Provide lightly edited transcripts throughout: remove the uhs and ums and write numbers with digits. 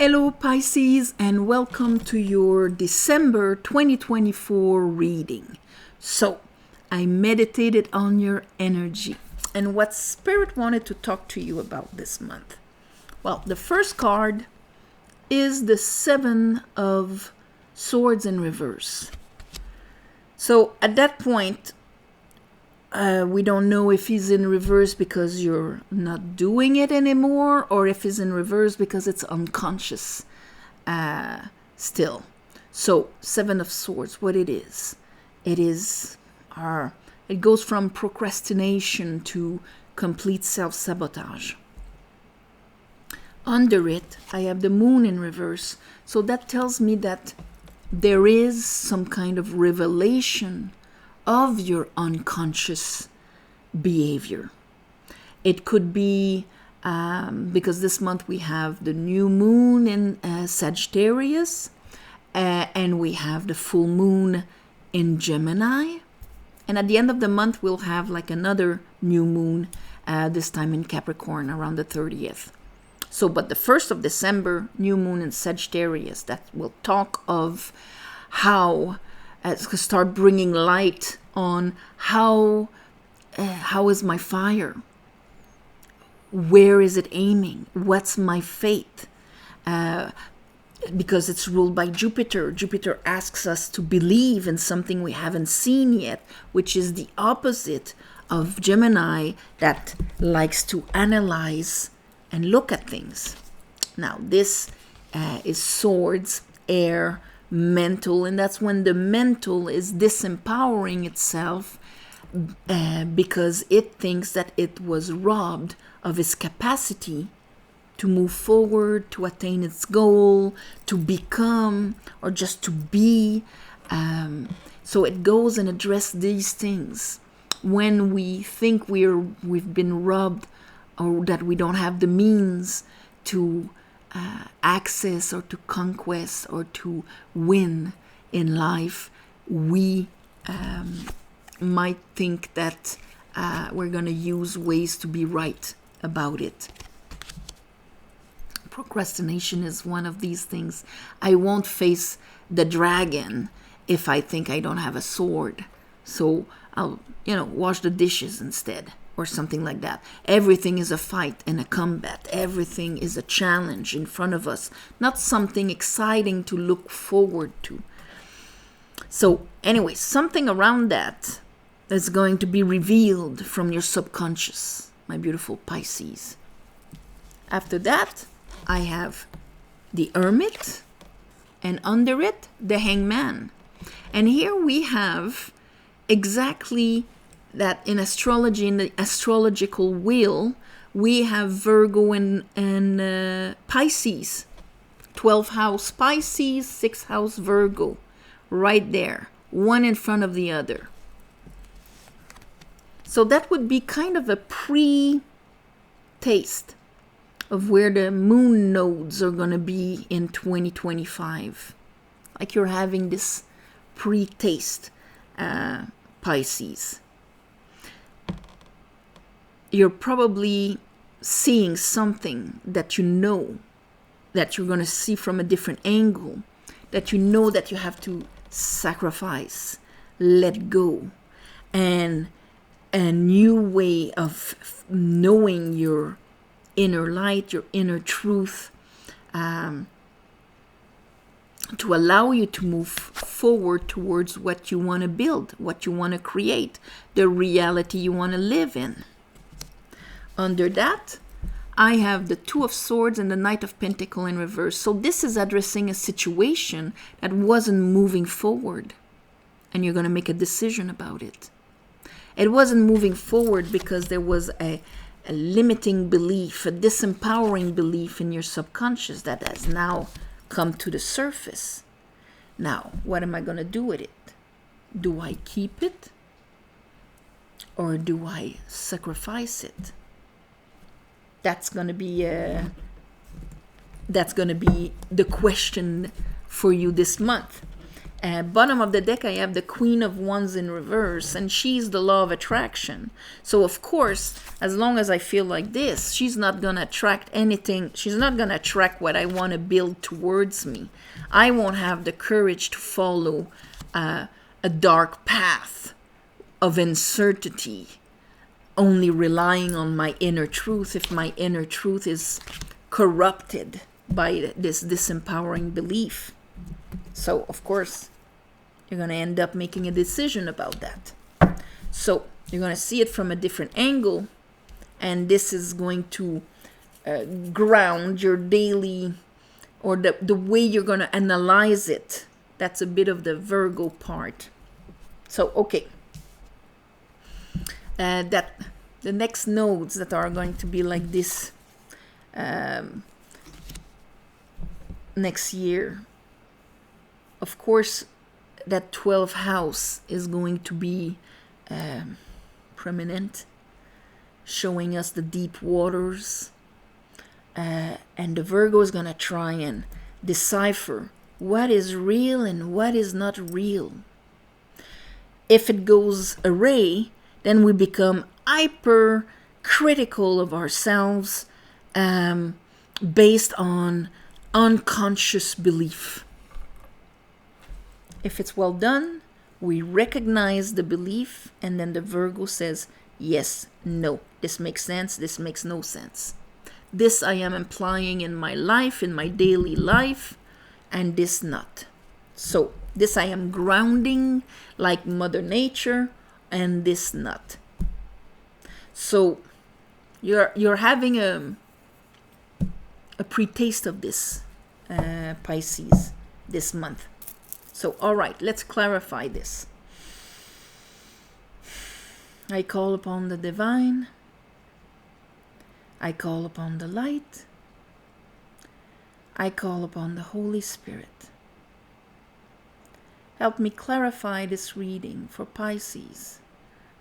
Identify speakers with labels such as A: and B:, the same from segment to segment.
A: Hello Pisces, and welcome to your December 2024 reading. So, I meditated on your energy and what Spirit wanted to talk to you about this month. Well, the first card is the Seven of Swords in reverse. So at that point, we don't know if he's in reverse because you're not doing it anymore, or if he's in reverse because it's unconscious still. So, Seven of Swords, what it is it goes from procrastination to complete self-sabotage. Under it, I have the Moon in reverse. So that tells me that there is some kind of revelation of your unconscious behavior. It could be because this month we have the new moon in Sagittarius, and we have the full moon in Gemini, and at the end of the month we'll have like another new moon, this time in Capricorn around the 30th. So, but the 1st of December, new moon in Sagittarius, that will talk of how start bringing light on how is my fire? Where is it aiming? What's my fate? Because it's ruled by Jupiter. Jupiter asks us to believe in something we haven't seen yet, which is the opposite of Gemini, that likes to analyze and look at things. Now, this is swords, air, mental, and that's when the mental is disempowering itself because it thinks that it was robbed of its capacity to move forward, to attain its goal, to become, or just to be. So it goes and addresses these things. When we think we've been robbed, or that we don't have the means to access or to conquest or to win in life, we might think that we're going to use ways to be right about it. Procrastination is one of these things. I won't face the dragon if I think I don't have a sword, so I'll wash the dishes instead, or something like that. Everything is a fight and a combat. Everything is a challenge in front of us, not something exciting to look forward to. So anyway, something around that is going to be revealed from your subconscious, my beautiful Pisces. After that, I have the Hermit, and under it, the Hangman. And here we have exactly that in astrology, in the astrological wheel, we have Virgo and Pisces. 12th house Pisces, 6th house Virgo. Right there. One in front of the other. So that would be kind of a pre-taste of where the moon nodes are going to be in 2025. Like you're having this pre-taste, Pisces. You're probably seeing something that you know that you're going to see from a different angle, that you know that you have to sacrifice, let go, and a new way of knowing your inner light, your inner truth, to allow you to move forward towards what you want to build, what you want to create, the reality you want to live in. Under that, I have the Two of Swords and the Knight of Pentacles in reverse. So this is addressing a situation that wasn't moving forward, and you're going to make a decision about it. It wasn't moving forward because there was a limiting belief, a disempowering belief in your subconscious that has now come to the surface. Now, what am I going to do with it? Do I keep it? Or do I sacrifice it? That's going to be the question for you this month. Bottom of the deck, I have the Queen of Wands in reverse, and she's the law of attraction. So, of course, as long as I feel like this, she's not going to attract anything. She's not going to attract what I want to build towards me. I won't have the courage to follow a dark path of uncertainty, only relying on my inner truth if my inner truth is corrupted by this disempowering belief. So, of course, you're going to end up making a decision about that. So, you're going to see it from a different angle, and this is going to ground your daily, or the way you're going to analyze it. That's a bit of the Virgo part. So, okay. That the next nodes that are going to be like this next year. Of course, that 12th house is going to be prominent, showing us the deep waters. And the Virgo is going to try and decipher what is real and what is not real. If it goes awry, then we become hyper critical of ourselves based on unconscious belief. If it's well done, we recognize the belief, and then the Virgo says, yes, no, this makes sense, this makes no sense. This I am implying in my life, in my daily life, and this not. So this I am grounding like Mother Nature, and this not. So you're having a pre-taste of this, Pisces, this month. So, all right, let's clarify this. I call upon the divine. I call upon the light. I call upon the Holy Spirit. Help me clarify this reading for Pisces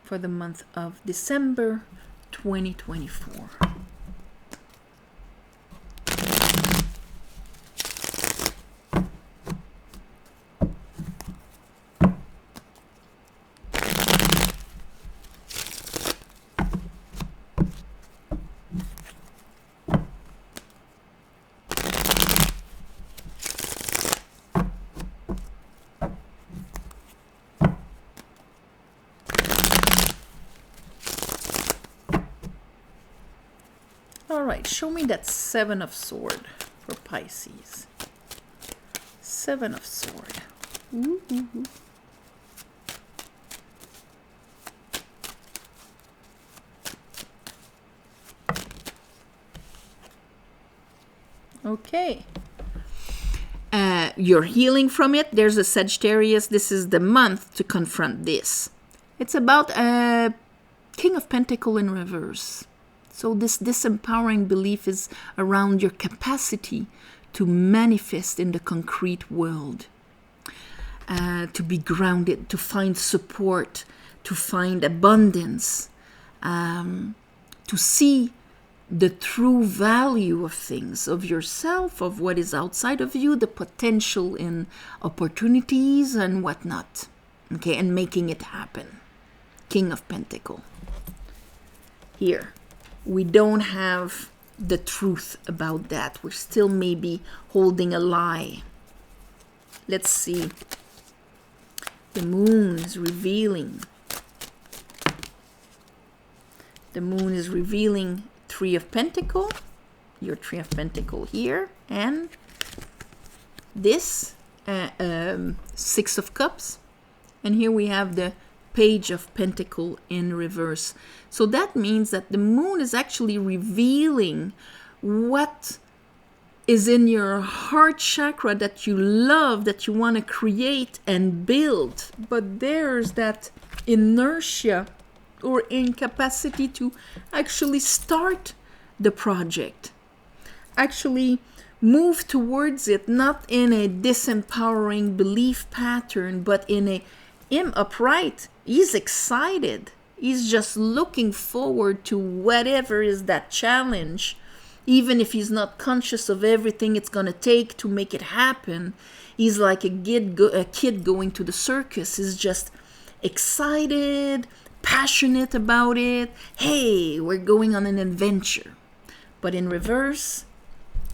A: for the month of December 2024. All right, show me that Seven of Swords for Pisces. Seven of Swords. Ooh. Okay. You're healing from it. There's a Sagittarius. This is the month to confront this. It's about King of Pentacles in reverse. So this disempowering belief is around your capacity to manifest in the concrete world, to be grounded, to find support, to find abundance, to see the true value of things, of yourself, of what is outside of you, the potential in opportunities and whatnot, okay, and making it happen. King of Pentacles. Here, we don't have the truth about that. We're still maybe holding a lie. Let's see. The moon is revealing. The moon is revealing Three of Pentacles. Your Three of Pentacles here. And this Six of Cups. And here we have the Page of Pentacles in reverse. So that means that the moon is actually revealing what is in your heart chakra that you love, that you want to create and build. But there's that inertia or incapacity to actually start the project. Actually move towards it, not in a disempowering belief pattern, but in him upright. He's excited. He's just looking forward to whatever is that challenge. even if he's not conscious of everything it's going to take to make it happen. He's like a kid going to the circus. He's just excited, passionate about it. Hey, we're going on an adventure. But in reverse,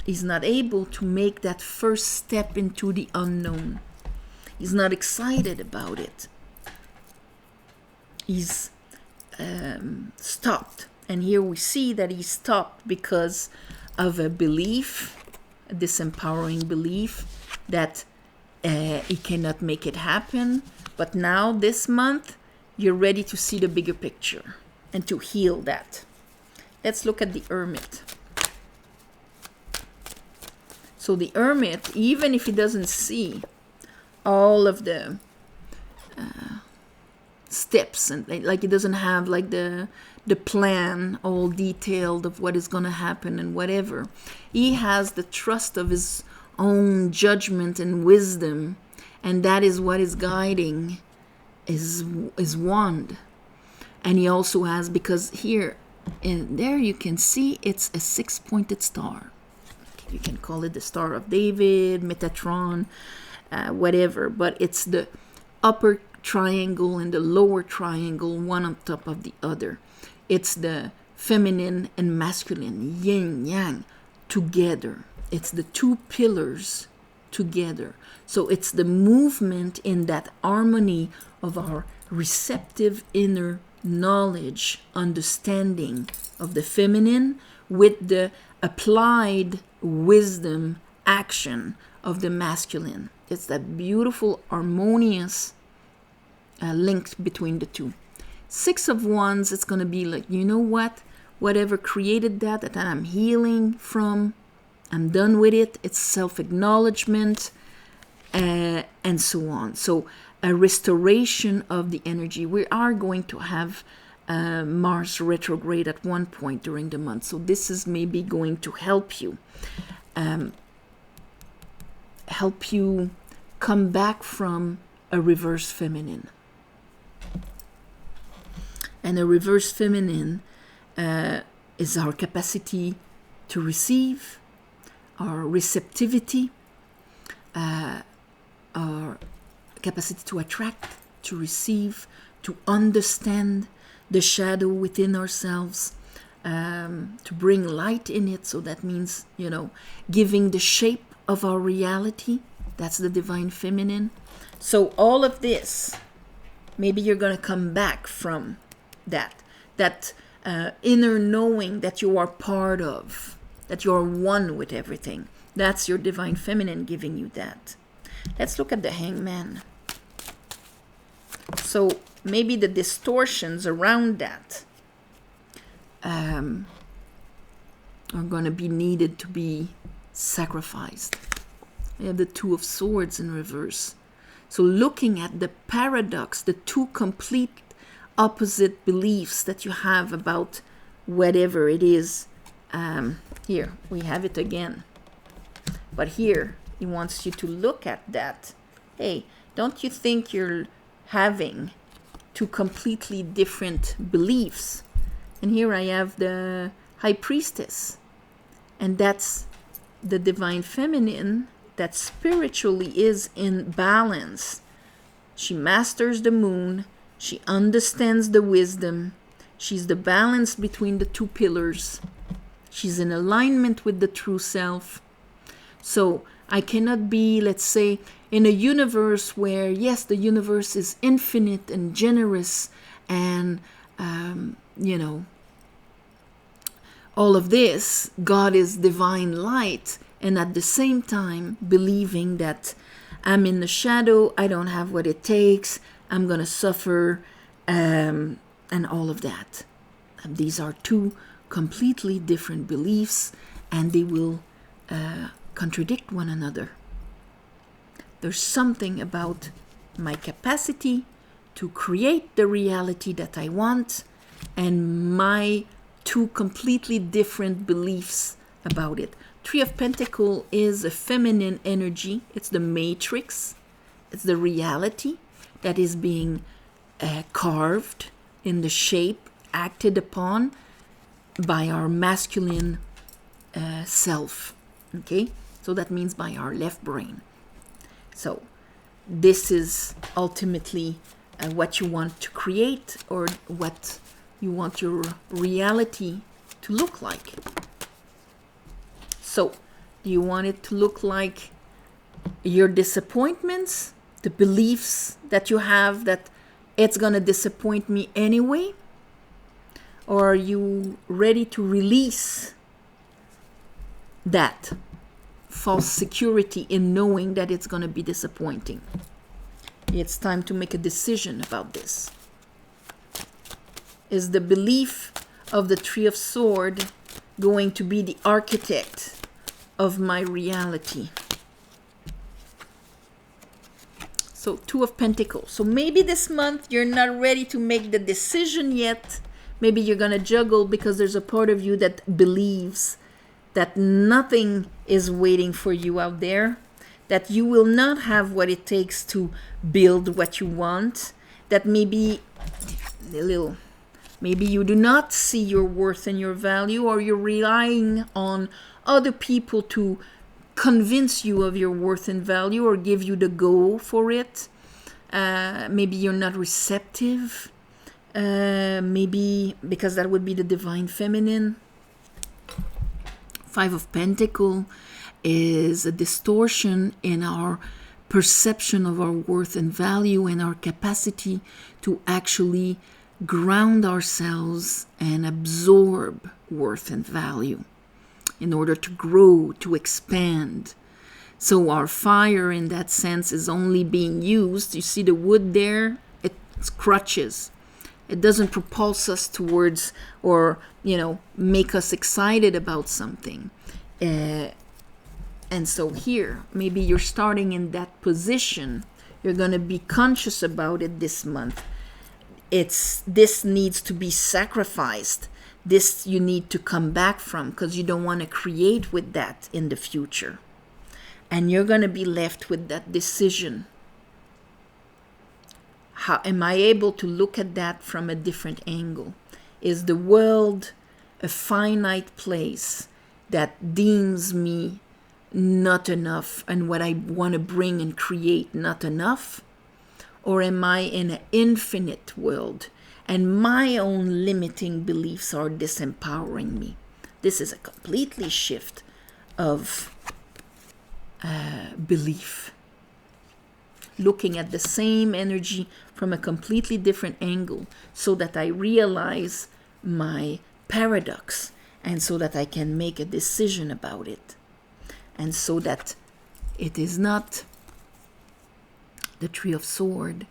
A: he's not able to make that first step into the unknown. He's not excited about it. He's stopped. And here we see that he's stopped because of a belief, a disempowering belief that he cannot make it happen. But now, this month, you're ready to see the bigger picture and to heal that. Let's look at the Hermit. So the Hermit, even if he doesn't see all of the steps, and like he doesn't have like the plan all detailed of what is going to happen and whatever, he has the trust of his own judgment and wisdom, and that is what is guiding his wand. And he also has, because here and there you can see it's a 6-pointed star. You can call it the Star of David, Metatron, whatever, but it's the upper triangle and the lower triangle, one on top of the other. It's the feminine and masculine, yin, yang, together. It's the two pillars together. So it's the movement in that harmony of our receptive inner knowledge, understanding of the feminine with the applied wisdom action of the masculine. It's that beautiful, harmonious link between the two. 6 of Wands, it's going to be like, you know what? Whatever created that I'm healing from, I'm done with it. It's self-acknowledgement and so on. So a restoration of the energy. We are going to have Mars retrograde at one point during the month. So this is maybe going to help you. Help you come back from a reverse feminine. And a reverse feminine is our capacity to receive, our receptivity, our capacity to attract, to receive, to understand the shadow within ourselves, to bring light in it. So that means, giving the shape of our reality. That's the divine feminine. So all of this, maybe you're going to come back from that inner knowing that you are part of, that you're one with everything. That's your divine feminine giving you that. Let's look at the Hangman. So maybe the distortions around that are going to be needed to be sacrificed. We have the Two of Swords in reverse. So looking at the paradox, the two complete opposite beliefs that you have about whatever it is. Here, we have it again. But here, he wants you to look at that. Hey, don't you think you're having two completely different beliefs? And here I have the High Priestess. And that's the divine feminine that spiritually is in balance. She masters the moon. She understands the wisdom. She's the balance between the two pillars. She's in alignment with the true self. So I cannot be, let's say, in a universe where, yes, the universe is infinite and generous and, all of this, God is divine light, and at the same time believing that I'm in the shadow, I don't have what it takes, I'm going to suffer, and all of that. And these are two completely different beliefs, and they will contradict one another. There's something about my capacity to create the reality that I want and my two completely different beliefs about it. Three of Pentacles is a feminine energy. It's the matrix. It's the reality that is being carved in the shape, acted upon by our masculine self. Okay, so that means by our left brain. So this is ultimately what you want to create, or what you want your reality to look like. So do you want it to look like your disappointments, the beliefs that you have that it's gonna disappoint me anyway? Or are you ready to release that false security in knowing that it's gonna be disappointing? It's time to make a decision about this. Is the belief of the Three of Swords going to be the architect of my reality? So Two of Pentacles. So maybe this month you're not ready to make the decision yet. Maybe you're going to juggle because there's a part of you that believes that nothing is waiting for you out there, that you will not have what it takes to build what you want, that maybe you do not see your worth and your value, or you're relying on other people to convince you of your worth and value or give you the go for it. Maybe you're not receptive. Maybe because that would be the divine feminine. Five of Pentacles is a distortion in our perception of our worth and value, and our capacity to actually ground ourselves and absorb worth and value in order to grow, to expand. So our fire in that sense is only being used. You see the wood there? It's crutches. It doesn't propulse us towards, or, make us excited about something. And so here, maybe you're starting in that position. You're going to be conscious about it this month. This needs to be sacrificed. This you need to come back from, because you don't want to create with that in the future. And you're going to be left with that decision. How am I able to look at that from a different angle? Is the world a finite place that deems me not enough, and what I want to bring and create not enough? Or am I in an infinite world and my own limiting beliefs are disempowering me? This is a completely shift of belief. Looking at the same energy from a completely different angle, so that I realize my paradox, and so that I can make a decision about it. And so that it is not the Three of Swords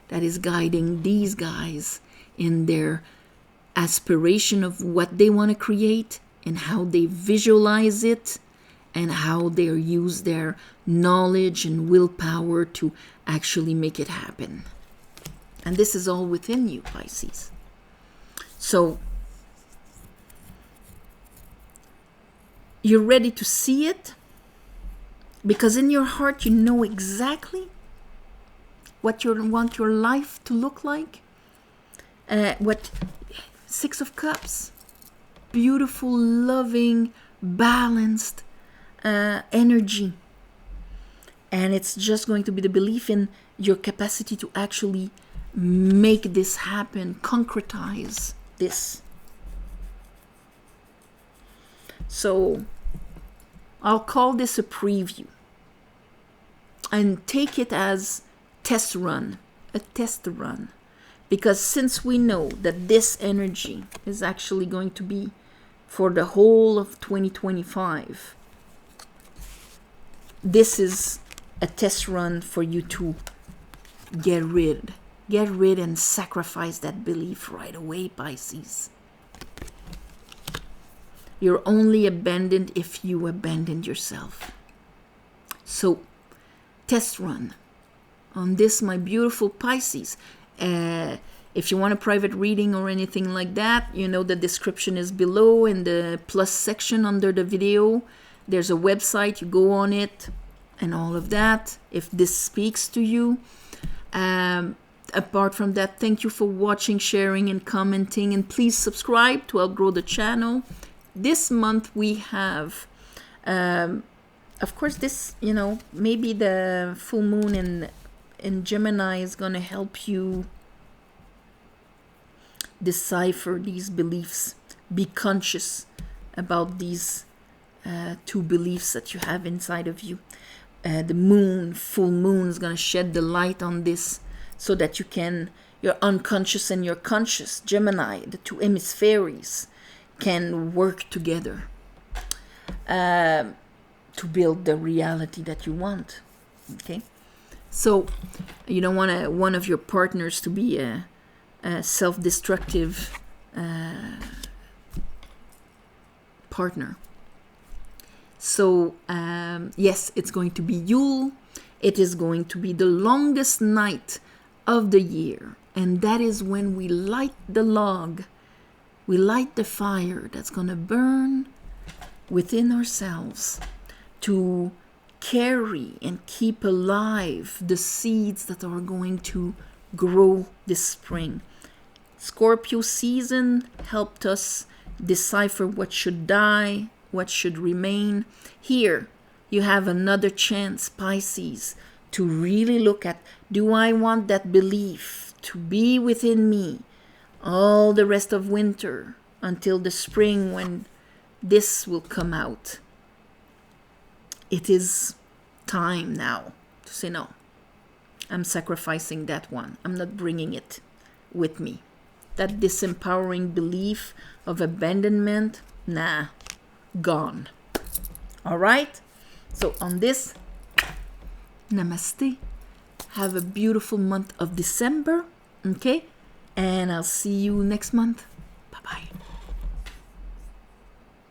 A: that is guiding these guys in their aspiration of what they want to create, and how they visualize it, and how they use their knowledge and willpower to actually make it happen. And this is all within you, Pisces. So you're ready to see it, because in your heart you know exactly what you want your life to look like. What Six of Cups, beautiful, loving, balanced energy. And it's just going to be the belief in your capacity to actually make this happen, concretize this. So I'll call this a preview, and take it as a test run, because since we know that this energy is actually going to be for the whole of 2025, this is a test run for you to get rid and sacrifice that belief right away, Pisces. You're only abandoned if you abandoned yourself. So, test run on this, my beautiful Pisces. If you want a private reading or anything like that, the description is below in the plus section under the video. There's a website, you go on it and all of that, if this speaks to you. Apart from that, thank you for watching, sharing, and commenting. And please subscribe to help grow the channel. this month we have, of course, this, maybe the full moon in Gemini is going to help you decipher these beliefs. Be conscious about these two beliefs that you have inside of you. The moon, full moon, is going to shed the light on this so that your unconscious and your conscious, Gemini, the two hemispheres, can work together to build the reality that you want. Okay? So you don't want one of your partners to be a self-destructive partner. So yes, it's going to be Yule. It is going to be the longest night of the year, and that is when we light the log, we light the fire that's going to burn within ourselves to carry and keep alive the seeds that are going to grow this spring. Scorpio season helped us decipher what should die, what should remain. Here you have another chance, Pisces, to really look at, do I want that belief to be within me all the rest of winter until the spring when this will come out? It is time now to say, no, I'm sacrificing that one. I'm not bringing it with me. That disempowering belief of abandonment, nah, gone. All right? So on this, namaste. Have a beautiful month of December. Okay? And I'll see you next month. Bye-bye.